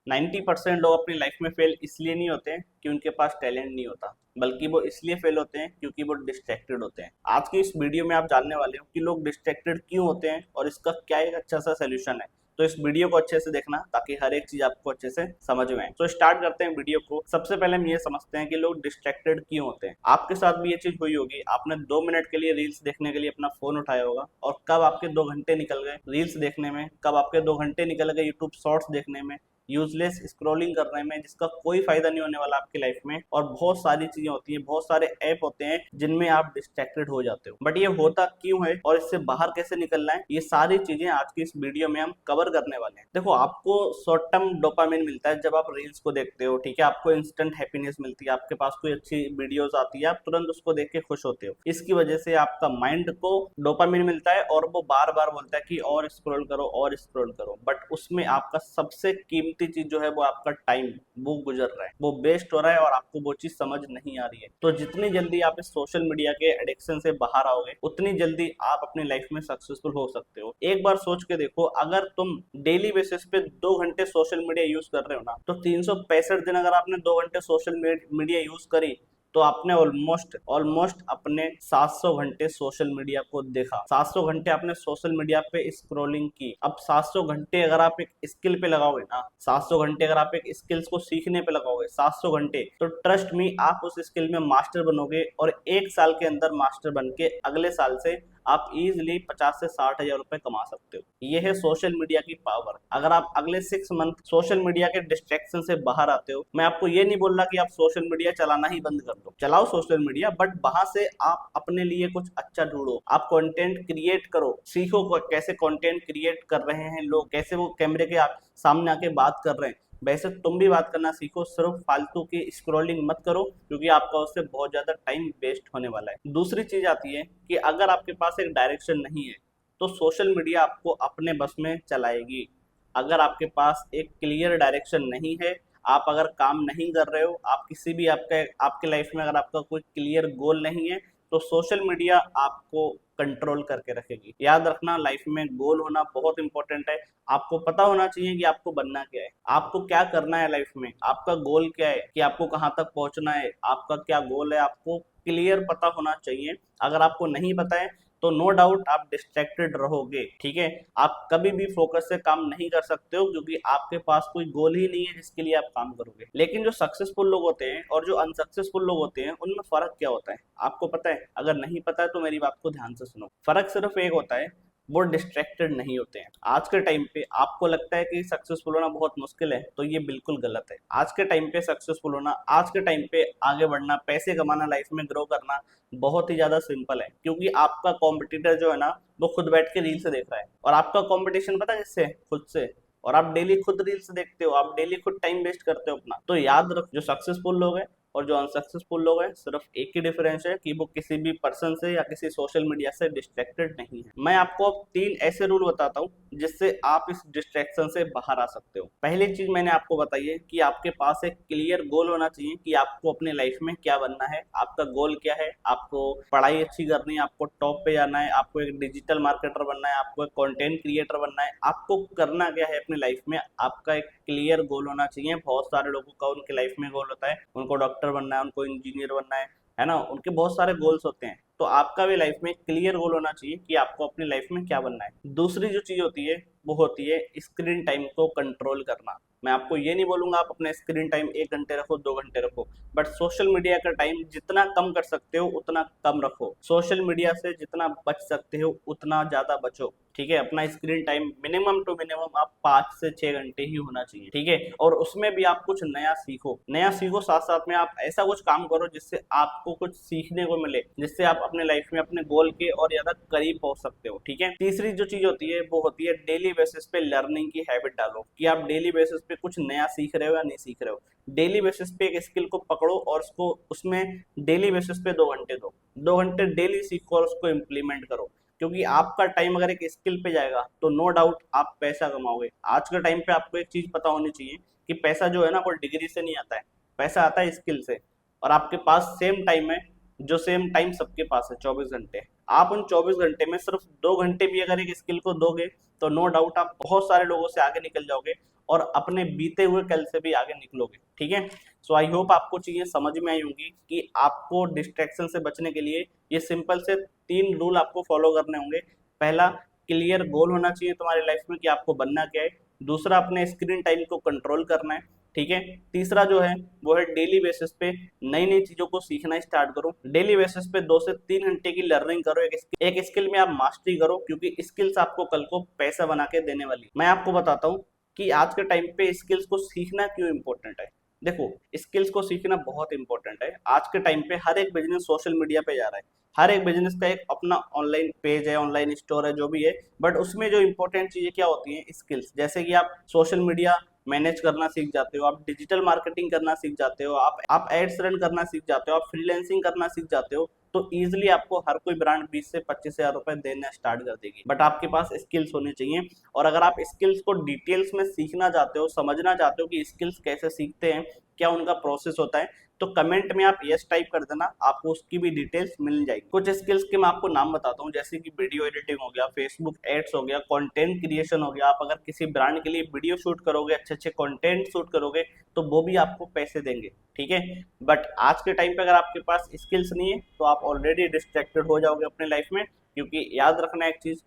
90% लोग अपनी लाइफ में फेल इसलिए नहीं होते हैं कि उनके पास टैलेंट नहीं होता, बल्कि वो इसलिए फेल होते हैं क्योंकि वो डिस्ट्रैक्टेड होते हैं। आज की इस वीडियो में आप जानने वाले हो कि लोग डिस्ट्रैक्टेड क्यों होते हैं और इसका क्या एक अच्छा सा सोल्यूशन है। तो इस वीडियो को अच्छे से देखना ताकि हर एक चीज आपको अच्छे से समझ में आए। तो स्टार्ट करते हैं वीडियो को। सबसे पहले हम ये समझते हैं कि लोग डिस्ट्रैक्टेड क्यों होते हैं। आपके साथ भी ये चीज हुई होगी, आपने 2 मिनट के लिए रील्स देखने के लिए अपना फोन उठाया होगा और कब आपके 2 घंटे निकल गए रील्स देखने में, कब आपके 2 घंटे निकल गए यूट्यूब शॉर्ट्स देखने में, यूजलेस स्क्रॉलिंग करने में, जिसका कोई फायदा नहीं होने वाला आपकी लाइफ में। और बहुत सारी चीजें होती हैं, बहुत सारे ऐप होते हैं जिनमें आप डिस्ट्रैक्टेड हो जाते हो। बट ये होता क्यों है और इससे बाहर कैसे निकलना है, ये सारी चीजें आज की इस वीडियो में हम कवर करने वाले हैं। देखो, आपको शॉर्ट टर्म डोपामिन मिलता है जब आप रील्स को देखते हो, ठीक है। आपको इंस्टेंट हैप्पीनेस मिलती है, आपके पास कोई अच्छी वीडियोस आती है, आप तुरंत उसको देख के खुश होते हो। इसकी वजह से आपका माइंड को डोपामिन मिलता है और वो बार बार बोलता है कि और स्क्रॉल करो और स्क्रॉल करो। बट उसमें आपका सबसे कीमती चीज जो है वो आपका टाइम, वो गुजर रहा है, वो वेस्ट हो रहा है और आपको वो चीज समझ नहीं आ रही है। तो जितनी जल्दी आप इस सोशल मीडिया के एडिक्शन से बाहर आओगे, उतनी जल्दी आप अपनी लाइफ में सक्सेसफुल हो सकते हो। एक बार सोच के देखो, अगर तुम डेली बेसिस पे 2 घंटे सोशल मीडिया यूज कर रहे हो ना, तो 365 दिन अगर आपने 2 घंटे सोशल मीडिया यूज करी, तो आपने ऑलमोस्ट ऑलमोस्ट अपने 700 घंटे सोशल मीडिया को देखा। 700 घंटे आपने सोशल मीडिया पे स्क्रॉलिंग की। अब 700 घंटे अगर आप एक स्किल पे लगाओगे ना, 700 घंटे अगर आप एक स्किल्स को सीखने पे लगाओगे 700 घंटे, तो ट्रस्ट मी, आप उस स्किल में मास्टर बनोगे और 1 साल के अंदर मास्टर बन के अगले साल से आप इजिली 50 से 60 हजार रुपए कमा सकते हो। ये है सोशल मीडिया की पावर। अगर आप अगले 6 मंथ सोशल मीडिया के डिस्ट्रैक्शन से बाहर आते हो, मैं आपको ये नहीं बोल रहा कि आप सोशल मीडिया चलाना ही बंद कर दो, चलाओ सोशल मीडिया, बट वहां से आप अपने लिए कुछ अच्छा ढूंढो, आप कंटेंट क्रिएट करो, सीखो कैसे कंटेंट क्रिएट कर रहे हैं लोग, कैसे वो कैमरे के सामने आके बात कर रहे हैं। वैसे तुम भी बात करना सीखो, सिर्फ फालतू की स्क्रॉलिंग मत करो, क्योंकि आपका उससे बहुत ज्यादा टाइम वेस्ट होने वाला है। दूसरी चीज आती है कि अगर आपके पास एक डायरेक्शन नहीं है, तो सोशल मीडिया आपको अपने बस में चलाएगी। अगर आपके पास एक क्लियर डायरेक्शन नहीं है, आप अगर काम नहीं कर रहे हो, आप किसी भी आपके लाइफ में अगर आपका कोई क्लियर गोल नहीं है, तो सोशल मीडिया आपको कंट्रोल करके रखेगी। याद रखना, लाइफ में गोल होना बहुत इंपॉर्टेंट है। आपको पता होना चाहिए कि आपको बनना क्या है, आपको क्या करना है लाइफ में, आपका गोल क्या है, कि आपको कहाँ तक पहुंचना है, आपका क्या गोल है, आपको क्लियर पता होना चाहिए। अगर आपको नहीं पता है तो नो डाउट आप डिस्ट्रैक्टेड रहोगे, ठीक है। आप कभी भी फोकस से काम नहीं कर सकते हो, क्योंकि आपके पास कोई गोल ही नहीं है जिसके लिए आप काम करोगे। लेकिन जो सक्सेसफुल लोग होते हैं और जो अनसक्सेसफुल लोग होते हैं, उनमें फर्क क्या होता है आपको पता है? अगर नहीं पता है तो मेरी बात को ध्यान से सुनो। फर्क सिर्फ एक होता है, वो डिस्ट्रैक्टेड नहीं होते हैं। आज के टाइम पे आपको लगता है कि सक्सेसफुल होना बहुत मुश्किल है, तो ये बिल्कुल गलत है। आज के टाइम पे सक्सेसफुल होना, आज के टाइम पे आगे बढ़ना, पैसे कमाना, लाइफ में ग्रो करना बहुत ही ज्यादा सिंपल है। क्योंकि आपका कॉम्पिटिटर जो है ना, वो खुद बैठ के रील से देख रहा है, और आपका कॉम्पिटिशन पता है किससे? खुद से। और आप डेली खुद रील्स देखते हो, आप डेली खुद टाइम वेस्ट करते हो अपना। तो याद रख, जो सक्सेसफुल लोग हैं और जो अनसक्सेसफुल लोग हैं, सिर्फ एक ही डिफरेंस है कि वो किसी भी पर्सन से या किसी सोशल मीडिया से डिस्ट्रैक्टेड नहीं है। मैं आपको अब 3 ऐसे रूल बताता हूँ जिससे आप इस डिस्ट्रैक्शन से बाहर आ सकते हो। पहली चीज मैंने आपको बताई है कि आपके पास एक क्लियर गोल होना चाहिए कि आपको अपनी लाइफ में क्या बनना है। आपका गोल क्या है? आपको पढ़ाई अच्छी करनी है, आपको टॉप पे जाना है, आपको एक डिजिटल मार्केटर बनना है, आपको एक कंटेंट क्रिएटर बनना है, आपको करना क्या है अपनी लाइफ में? आपका एक क्लियर गोल होना चाहिए। बहुत सारे लोगों का उनकी लाइफ में गोल होता है, उनको डॉक्टर बनना है, उनको इंजीनियर बनना है ना, उनके बहुत सारे गोल्स होते हैं। तो आपका भी लाइफ में क्लियर गोल होना चाहिए कि आपको अपनी लाइफ में क्या बनना है। दूसरी जो चीज होती है वो होती है स्क्रीन टाइम को कंट्रोल करना। मैं आपको ये नहीं बोलूंगा आप अपने स्क्रीन टाइम 1 घंटे रखो, 2 घंटे रखो, बट सोशल मीडिया का टाइम जितना कम कर सकते हो उतना कम रखो। सोशल मीडिया से जितना बच सकते हो उतना ज्यादा बचो, ठीक है। अपना screen time minimum to minimum आप 5 से 6 घंटे ही होना चाहिए, ठीक है। और उसमें भी आप कुछ नया सीखो, नया सीखो, साथ साथ में आप ऐसा कुछ काम करो जिससे आपको कुछ सीखने को मिले, जिससे आप अपने लाइफ में अपने गोल के और ज्यादा करीब पहुंच सकते हो, ठीक है। तीसरी जो चीज होती है वो होती है डेली बेसिस पे लर्निंग की हैबिट डालो, कि आप डेली बेसिस पे कुछ नया सीख रहे हो या नहीं सीख रहे हो। डेली बेसिस पे एक स्किल को पकड़ो और उसको उसमें डेली बेसिस पे 2 घंटे दो, 2 घंटे डेली सीखो और उसको इम्प्लीमेंट करो। क्योंकि आपका टाइम अगर एक स्किल पे जाएगा तो नो डाउट आप पैसा कमाओगे। आज के टाइम पे आपको एक चीज पता होनी चाहिए कि पैसा जो है ना वो डिग्री से नहीं आता है, पैसा आता है स्किल से। और आपके पास सेम टाइम है, जो सेम टाइम सबके पास है 24 घंटे। आप उन 24 घंटे में सिर्फ 2 घंटे भी अगर एक स्किल को दोगे, तो नो डाउट आप बहुत सारे लोगों से आगे निकल जाओगे और अपने बीते हुए कल से भी आगे निकलोगे। ठीक है, सो आई होप आपको चीजें समझ में आई होंगी कि आपको डिस्ट्रैक्शन से बचने के लिए ये सिंपल से 3 रूल आपको फॉलो करने होंगे। पहला, क्लियर गोल होना चाहिए तुम्हारी लाइफ में कि आपको बनना क्या है। दूसरा, अपने स्क्रीन टाइम को कंट्रोल करना है। ठीक है, तीसरा जो है वो है डेली बेसिस पे नई नई चीजों को सीखना स्टार्ट करो। डेली बेसिस पे 2 से 3 घंटे की लर्निंग करो, एक स्किल में आप मास्टरी करो, क्योंकि स्किल्स आपको कल को पैसा बना के देने वाली। मैं आपको बताता हूँ कि आज के टाइम पे स्किल्स को सीखना क्यों इंपॉर्टेंट है। देखो, स्किल्स को सीखना बहुत इंपॉर्टेंट है। आज के टाइम पे हर एक बिजनेस सोशल मीडिया पे जा रहा है। हर एक बिजनेस का एक अपना ऑनलाइन पेज है, ऑनलाइन स्टोर है, जो भी है, बट उसमें जो इंपॉर्टेंट चीजें क्या होती हैं, स्किल्स। जैसे कि आप सोशल मीडिया मैनेज करना सीख जाते हो, आप डिजिटल मार्केटिंग करना सीख जाते हो, आप एड्स रन करना सीख जाते हो, आप फ्रीलैंसिंग करना सीख जाते हो, तो इजिली आपको हर कोई ब्रांड 20 से 25 हजार रुपए देना स्टार्ट कर देगी। बट आपके पास स्किल्स होनी चाहिए। और अगर आप स्किल्स को डिटेल्स में सीखना चाहते हो, समझना चाहते हो कि स्किल्स कैसे सीखते हैं, क्या उनका प्रोसेस होता है, तो कमेंट में आप यस टाइप कर देना, आपको उसकी भी डिटेल्स मिल जाएगी। कुछ स्किल्स के मैं आपको नाम बताता हूँ, जैसे कि वीडियो एडिटिंग हो गया, फेसबुक एड्स हो गया, कंटेंट क्रिएशन हो गया। आप अगर किसी ब्रांड के लिए वीडियो शूट करोगे, अच्छे अच्छे कंटेंट शूट करोगे, तो वो भी आपको पैसे देंगे। ठीक है, बट आज के टाइम पे अगर आपके पास स्किल्स नहीं है तो आप ऑलरेडी डिस्ट्रैक्टेड हो जाओगे अपने लाइफ में। क्योंकि याद रखना एक चीज,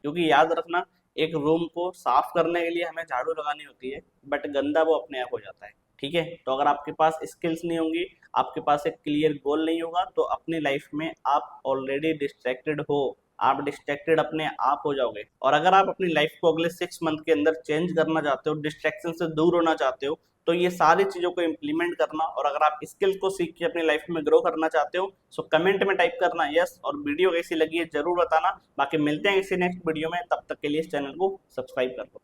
एक रूम को साफ करने के लिए हमें झाड़ू लगानी होती है, बट गंदा वो अपने आप हो जाता है। ठीक है, तो अगर आपके पास स्किल्स नहीं होंगी, आपके पास एक क्लियर गोल नहीं होगा, तो अपनी लाइफ में आप ऑलरेडी डिस्ट्रैक्टेड हो। आप डिस्ट्रैक्टेड अपने आप हो जाओगे। और अगर आप अपनी लाइफ को अगले 6 मंथ के अंदर चेंज करना चाहते हो, डिस्ट्रैक्शन से दूर होना चाहते हो, तो ये सारी चीजों को इम्प्लीमेंट करना। और अगर आप स्किल्स को सीख के अपनी लाइफ में ग्रो करना चाहते हो, सो कमेंट में टाइप करना यस, और वीडियो कैसी लगी है जरूर बताना। बाकी मिलते हैं किसी नेक्स्ट वीडियो में, तब तक के लिए इस चैनल को सब्सक्राइब कर लो।